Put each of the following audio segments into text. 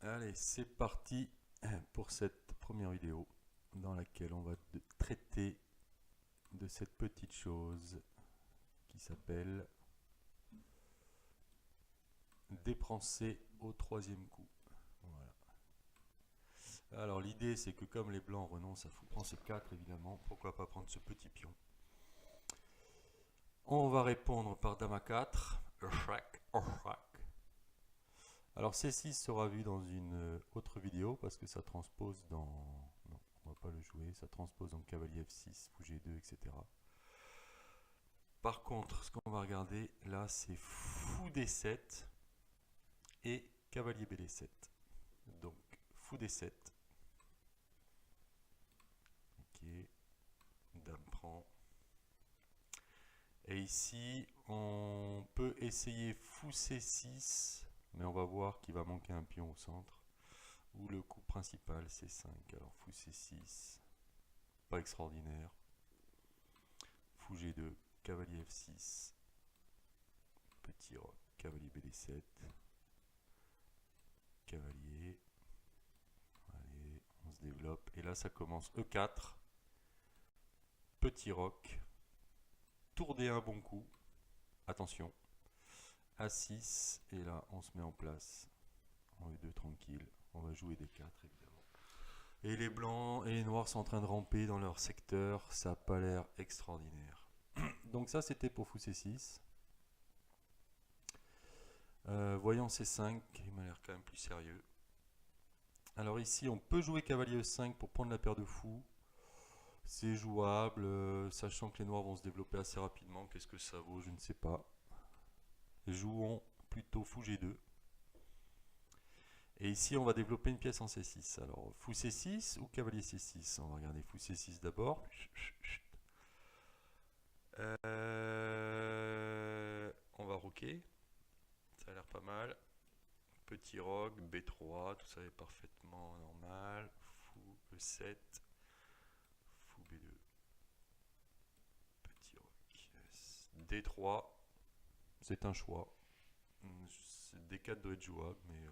Allez, c'est parti pour cette première vidéo dans laquelle on va traiter de cette petite chose qui s'appelle déprancer au troisième coup. Voilà. Alors l'idée c'est que comme les blancs renoncent à fou-prend C4 évidemment, pourquoi pas prendre ce petit pion. On va répondre par dame A4, Alors C6 sera vu dans une autre vidéo parce que ça transpose dans... Non, on va pas le jouer, ça transpose dans cavalier F6, fou G2, etc. Par contre, ce qu'on va regarder là, c'est fou D7 et cavalier BD7. Donc, fou D7. Ok, dame prend. Et ici, on peut essayer fou C6, mais on va voir qu'il va manquer un pion au centre. Ou le coup principal C5. Alors, fou C6, pas extraordinaire. Fou G2, cavalier F6, petit roc, cavalier BD7, cavalier. Allez, on se développe. Et là, ça commence E4, petit roc, tour D1 bon coup, attention, A6, et là, on se met en place en E2 tranquille. On va jouer D4 évidemment. Et les blancs et les noirs sont en train de ramper dans leur secteur, ça n'a pas l'air extraordinaire. Donc ça, c'était pour fou C6. Voyons C5, qui m'a l'air quand même plus sérieux. Alors ici, on peut jouer cavalier E5 pour prendre la paire de fous. C'est jouable, sachant que les noirs vont se développer assez rapidement. Qu'est-ce que ça vaut? Je ne sais pas. Jouons plutôt fou G2. Et ici, on va développer une pièce en C6. Alors, fou C6 ou cavalier C6? On va regarder fou C6 d'abord. On va roquer. Ça a l'air pas mal. Petit roc, B3, tout ça est parfaitement normal. Fou E7. Fou B2. Petit roc. D3. C'est un choix. D4 doit être jouable, mais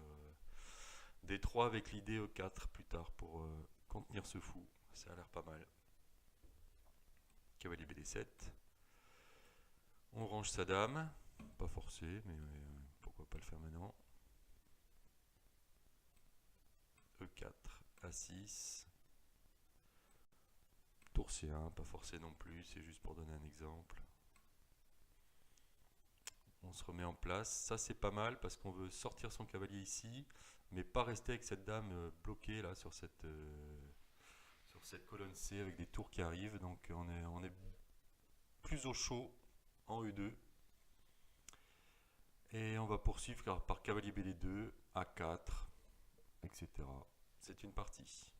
D3 avec l'idée E4 plus tard pour contenir ce fou. Ça a l'air pas mal. Cavalier BD7. On range sa dame. Pas forcé, mais pourquoi pas le faire maintenant. E4, A6. Tour C1, pas forcé non plus, c'est juste pour donner un exemple. On se remet en place. Ça, c'est pas mal parce qu'on veut sortir son cavalier ici, mais pas rester avec cette dame bloquée là sur cette colonne C avec des tours qui arrivent. Donc on est plus au chaud en E2. Et on va poursuivre par cavalier BD2, A4, etc. C'est une partie.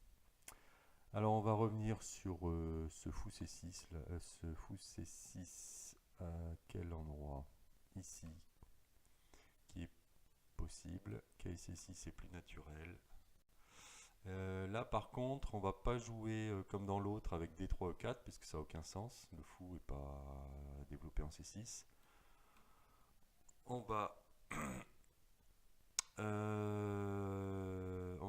Alors on va revenir sur ce fou C6. Là, ce fou C6 à quel endroit? Ici, qui est possible. KC6 est plus naturel. Là par contre, on va pas jouer comme dans l'autre avec D3 E4 puisque ça n'a aucun sens. Le fou n'est pas développé en C6. On va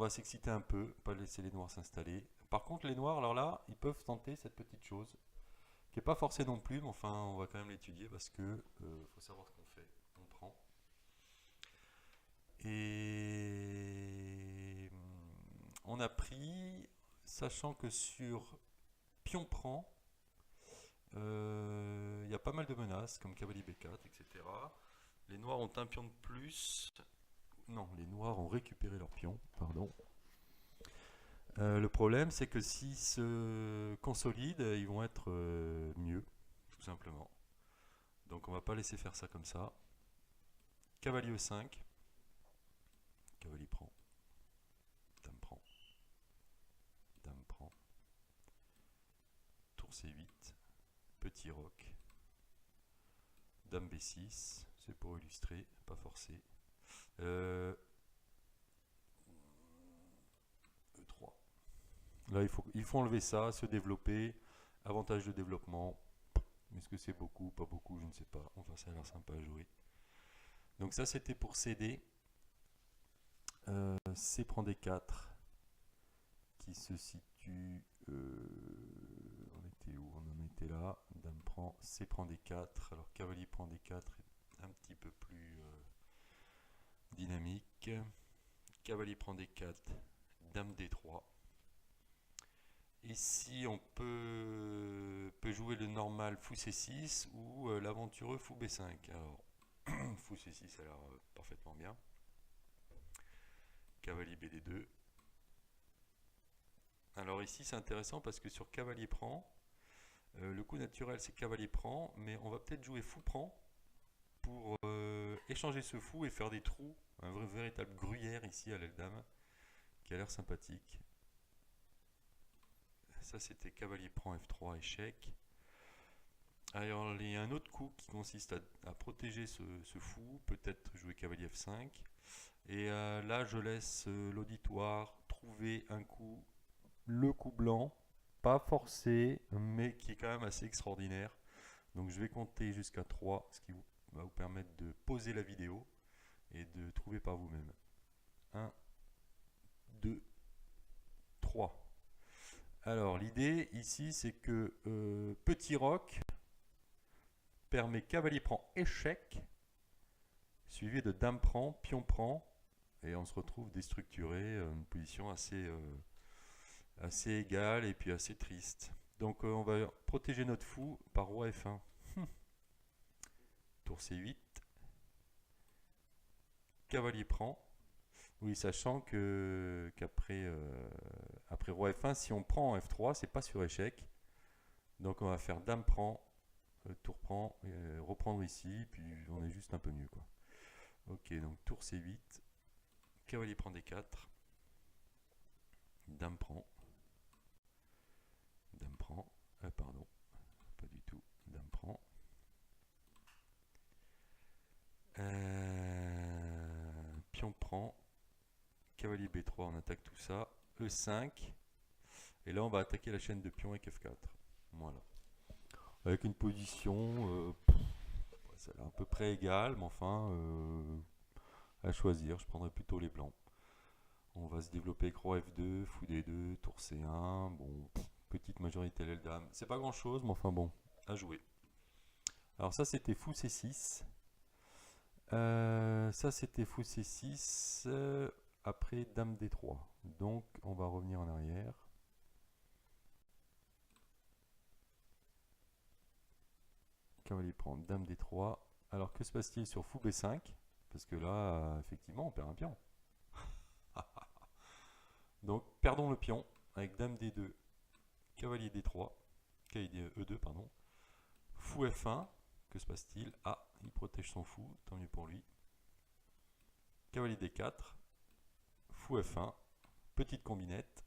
s'exciter un peu, pas laisser les noirs s'installer. Par contre, les noirs, alors là, ils peuvent tenter cette petite chose qui n'est pas forcée non plus, mais enfin, on va quand même l'étudier parce que faut savoir ce qu'on fait. On prend. Et on a pris, sachant que sur pion prend, il y a pas mal de menaces comme cavalier B4, etc. Les noirs ont un pion de plus. Non, les noirs ont récupéré leur pion, pardon. Le problème, c'est que s'ils se consolident, ils vont être mieux, tout simplement. Donc on va pas laisser faire ça comme ça. Cavalier E5. Cavalier prend. Dame prend. Dame prend. Tour C8. Petit roc. Dame B6. C'est pour illustrer, pas forcer. E3. Là, il faut enlever ça, se développer. Avantage de développement. Est-ce que c'est beaucoup, pas beaucoup, je ne sais pas. Enfin, ça a l'air sympa à jouer. Donc ça, c'était pour CD. C prend D4 qui se situe. On était où? On en était là. Dame prend, C prend D4. Alors cavalier prend D4 est un petit peu plus dynamique. Cavalier prend D4, Dame D3. Ici, on peut jouer le normal fou C6 ou l'aventureux fou B5. Alors, fou C6 a l'air parfaitement bien. Cavalier BD2. Alors ici, c'est intéressant parce que sur cavalier prend, le coup naturel c'est cavalier prend, mais on va peut-être jouer fou prend pour échanger ce fou et faire des trous. Un véritable gruyère ici à l'aile dame qui a l'air sympathique. Ça c'était cavalier prend F3 échec. Alors il y a un autre coup qui consiste à protéger ce fou, peut-être jouer cavalier F5. Et là je laisse l'auditoire trouver un coup, le coup blanc, pas forcé, mais qui est quand même assez extraordinaire. Donc je vais compter jusqu'à 3, ce qui va vous permettre de pauser la vidéo et de trouver par vous-même. 1, 2, 3. Alors l'idée ici c'est que petit roc permet cavalier prend échec, suivi de dame prend, pion prend, et on se retrouve déstructuré, une position assez égale et puis assez triste. Donc on va protéger notre fou par roi F1. Tour C8. Cavalier prend. Oui, sachant qu'après après roi F1, si on prend F3, c'est pas sur échec. Donc on va faire dame prend, tour prend, reprendre ici, puis on est juste un peu mieux, quoi. Ok, donc tour C8. Cavalier prend D4. Dame prend. Dame prend. Pardon, pas du tout. Dame prend. Pion prend. Cavalier B3, on attaque tout ça. E5. Et là, on va attaquer la chaîne de pions avec F4. Voilà. Avec une position ça a à peu près égale, mais enfin, à choisir. Je prendrais plutôt les blancs. On va se développer avec roi F2, fou D2, tour C1. Bon, petite majorité l'aile dame. C'est pas grand chose, mais enfin bon, à jouer. Alors ça, c'était fou C6. Ça, c'était fou C6. Après dame D3. Donc, on va revenir en arrière. Cavalier prend dame D3. Alors, que se passe-t-il sur fou B5? Parce que là, effectivement, on perd un pion. Donc, perdons le pion avec dame D2, cavalier D3, cavalier E2, pardon. Fou F1, que se passe-t-il? Ah, il protège son fou, tant mieux pour lui. Cavalier D4, fou F1, petite combinette,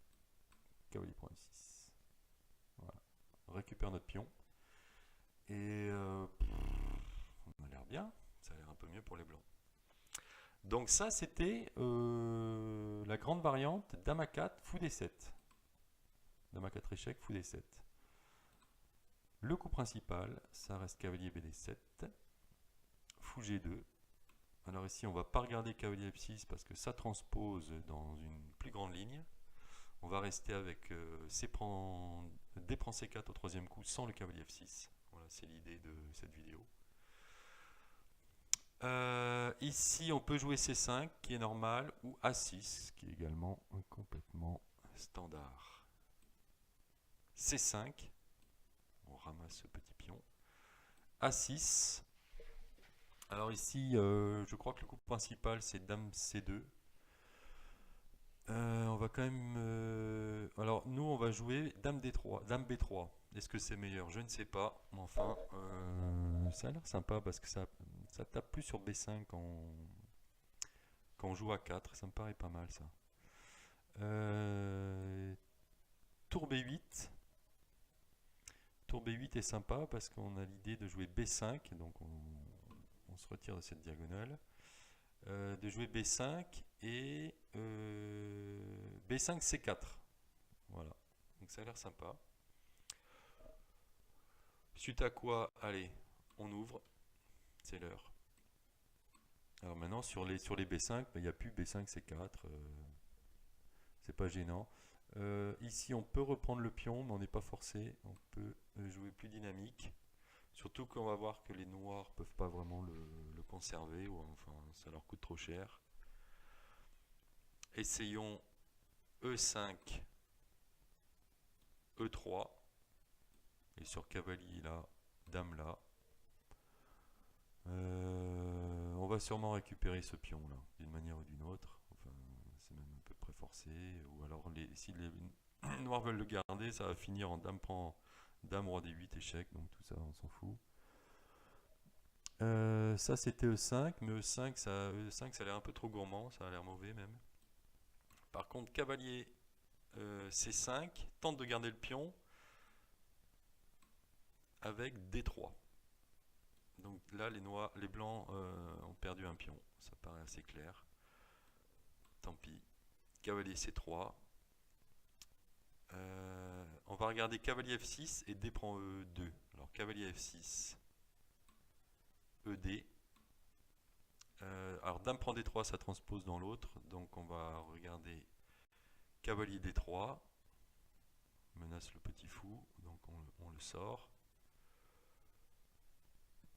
cavalier prend E6. Voilà. On récupère notre pion. Et on a l'air bien, ça a l'air un peu mieux pour les blancs. Donc ça, c'était la grande variante dame A4, fou D7. Dame A4 échec, fou D7. Le coup principal, ça reste cavalier BD7, fou G2. Alors ici, on ne va pas regarder cavalier F6 parce que ça transpose dans une plus grande ligne. On va rester avec D prend C4 au troisième coup sans le cavalier F6. Voilà, c'est l'idée de cette vidéo. Ici, on peut jouer C5 qui est normal ou A6 qui est également complètement standard. C5, on ramasse ce petit pion. A6. Alors ici, je crois que le coup principal c'est dame C2. On va quand même. Alors nous, on va jouer dame D3, dame B3. Est-ce que c'est meilleur? Je ne sais pas. Mais enfin, ça a l'air sympa parce que ça tape plus sur B5 quand on joue à 4. Ça me paraît pas mal ça. Tour B8. Tour B8 est sympa parce qu'on a l'idée de jouer B5. Donc on se retire de cette diagonale. De jouer B5 et B5 C4. Voilà. Donc ça a l'air sympa. Suite à quoi, allez, on ouvre. C'est l'heure. Alors maintenant sur les B5, il n'y a plus B5 C4, c'est pas gênant. Ici on peut reprendre le pion, mais on n'est pas forcé, on peut jouer plus dynamique. Surtout qu'on va voir que les noirs peuvent pas vraiment le conserver, ou enfin ça leur coûte trop cher. Essayons E5, E3, et sur cavalier là, dame là. On va sûrement récupérer ce pion là, d'une manière ou d'une autre. Enfin, c'est même à peu près forcé. Ou alors, si les noirs veulent le garder, ça va finir en dame prend dame, roi D8, échec. Donc tout ça, on s'en fout. Ça c'était E5, mais E5 ça a l'air un peu trop gourmand, ça a l'air mauvais même. Par contre, cavalier C5 tente de garder le pion avec D3. Donc là, les blancs ont perdu un pion, ça paraît assez clair. Tant pis. Cavalier C3. On va regarder cavalier F6 et D prend E2. Alors cavalier F6, ED. Alors dame prend D3, ça transpose dans l'autre. Donc on va regarder cavalier D3. Menace le petit fou, donc on le sort.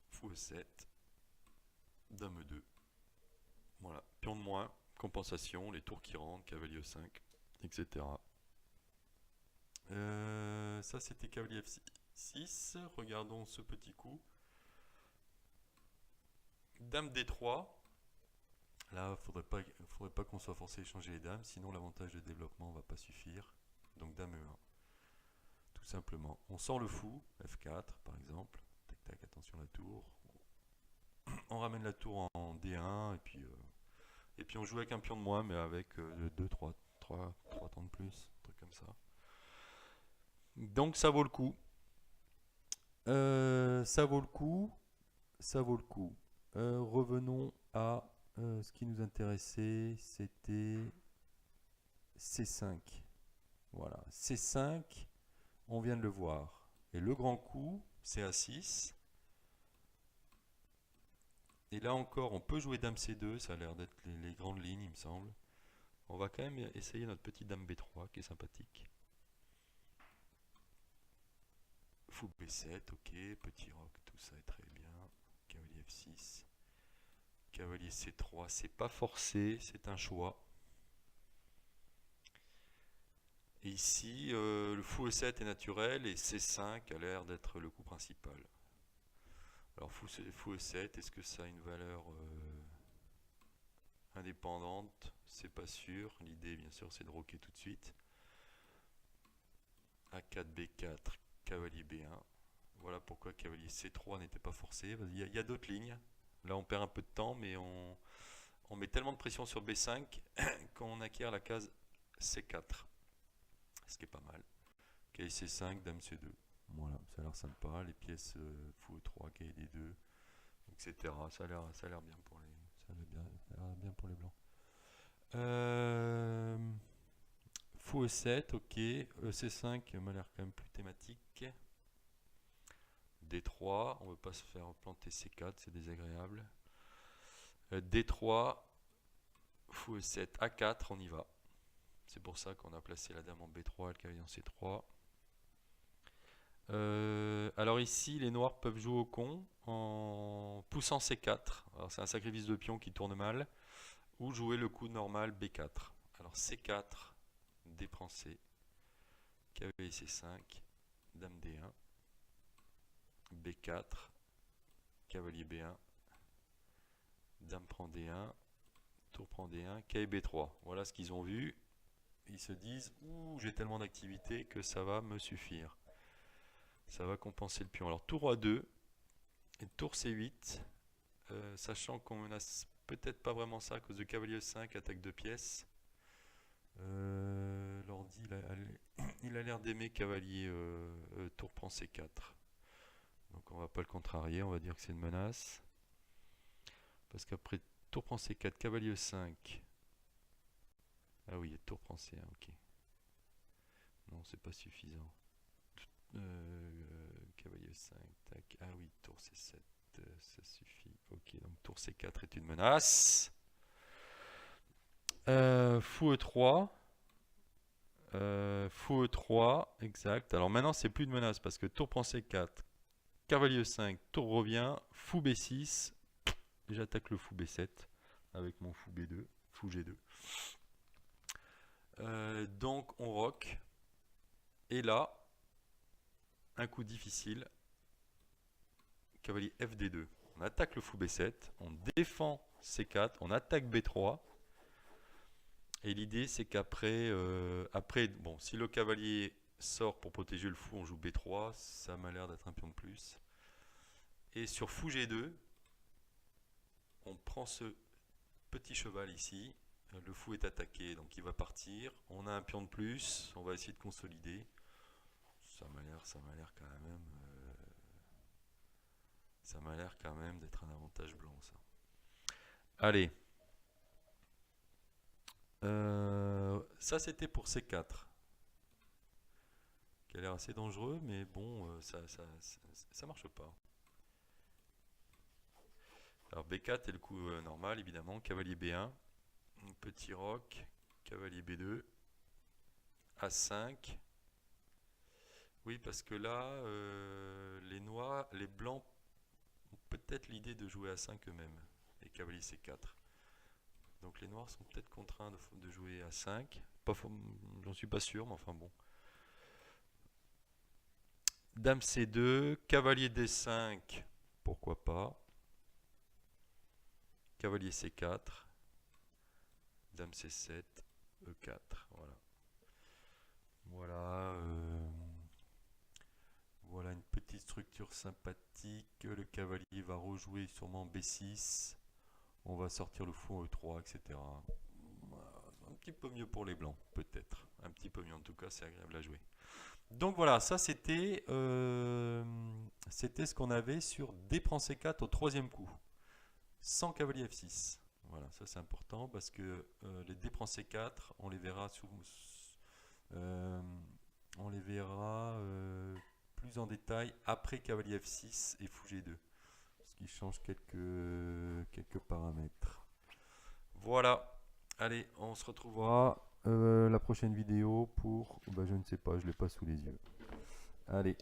Fou E7. Dame E2. Voilà, pion de moins, compensation, les tours qui rentrent, cavalier E5, etc. Ça c'était cavalier F6. Regardons ce petit coup. Dame D3. Là, faudrait pas qu'on soit forcé à échanger les dames, sinon l'avantage de développement va pas suffire. Donc dame E1. Tout simplement. On sort le fou, F4 par exemple. Tac tac, attention la tour. On ramène la tour en D1 et puis on joue avec un pion de moins, mais avec 2, 3 temps de plus, un truc comme ça. Donc ça vaut le coup. Ça vaut le coup. Ça vaut le coup. Revenons à ce qui nous intéressait, c'était C5. Voilà, C5, on vient de le voir. Et le grand coup, c'est A6. Et là encore, on peut jouer dame C2, ça a l'air d'être les grandes lignes, il me semble. On va quand même essayer notre petite dame B3, qui est sympathique. Fou B7, ok, petit roc, tout ça est très bien. Cavalier F6. Cavalier C3, c'est pas forcé, c'est un choix. Et ici, le fou E7 est naturel et C5 a l'air d'être le coup principal. Alors fou E7, est-ce que ça a une valeur indépendante? C'est pas sûr. L'idée, bien sûr, c'est de roquer tout de suite. A4, B4, cavalier B1. Voilà pourquoi cavalier C3 n'était pas forcé. Il y a d'autres lignes. Là, on perd un peu de temps, mais on met tellement de pression sur B5 qu'on acquiert la case C4. Ce qui est pas mal. Cavalier C5, dame C2. Voilà, ça a l'air sympa. Les pièces fou E3, cavalier D2, etc. Ça a l'air bien pour les blancs. Fou E7, ok. C5 m'a l'air quand même plus thématique. D3, on ne veut pas se faire planter C4, c'est désagréable. D3, fou E7, A4, on y va. C'est pour ça qu'on a placé la dame en B3 et le cavalier en C3. Alors ici, les noirs peuvent jouer au con en poussant C4. Alors c'est un sacrifice de pion qui tourne mal. Ou jouer le coup normal B4. Alors C4, D prend C, cavalier C5, dame D1, B4, cavalier B1, dame prend D1, tour prend D1, cavalier B3. Voilà ce qu'ils ont vu. Ils se disent, ouh, j'ai tellement d'activité que ça va me suffire. Ça va compenser le pion. Alors tour A2 et tour C8, sachant qu'on menace peut-être pas vraiment ça à cause de cavalier E5, attaque de pièces. L'ordi, il a l'air d'aimer cavalier tour prend C4. Donc on va pas le contrarier, on va dire que c'est une menace. Parce qu'après tour prend C4, cavalier E5. Ah oui, tour prend C1, ok. Non, c'est pas suffisant. Cavalier E5, tac. Ah oui, tour C7. ça suffit. Ok, donc tour C4 est une menace. Fou E3. Fou E3, exact. Alors maintenant, c'est plus de menace parce que tour prend C4, cavalier E5, tour revient, fou B6. J'attaque le fou B7 avec mon fou B2, fou G2. Donc on roque. Et là, un coup difficile. Cavalier FD2. On attaque le fou B7, on défend C4, on attaque B3. Et l'idée c'est qu'après, bon, si le cavalier sort pour protéger le fou, on joue B3, ça m'a l'air d'être un pion de plus. Et sur fou G2, on prend ce petit cheval ici, le fou est attaqué, donc il va partir. On a un pion de plus, on va essayer de consolider. Ça m'a l'air quand même d'être un avantage blanc, ça. Allez. Ça c'était pour C4. Qui a l'air assez dangereux, mais bon, ça marche pas. Alors B4 est le coup normal, évidemment. Cavalier B1. Petit roc. Cavalier B2. A5. Oui, parce que là, les blancs ont peut-être l'idée de jouer A5 eux-mêmes. Et cavalier C4. Donc les noirs sont peut-être contraints de jouer A5. J'en suis pas sûr, mais enfin bon. Dame C2, cavalier D5, pourquoi pas. Cavalier C4, Dame C7, E4, voilà. Voilà une petite structure sympathique. Le cavalier va rejouer sûrement B6. On va sortir le fou en E3, etc. Un petit peu mieux pour les blancs, peut-être. Un petit peu mieux, en tout cas, c'est agréable à jouer. Donc voilà, ça c'était ce qu'on avait sur D prend C4 au troisième coup. Sans cavalier F6. Voilà, ça c'est important parce que les D prend C4, on les verra plus en détail après cavalier F6 et fou G2. Ce qui change quelques paramètres. Voilà. Allez, on se retrouvera la prochaine vidéo pour... je ne sais pas, je ne l'ai pas sous les yeux. Allez.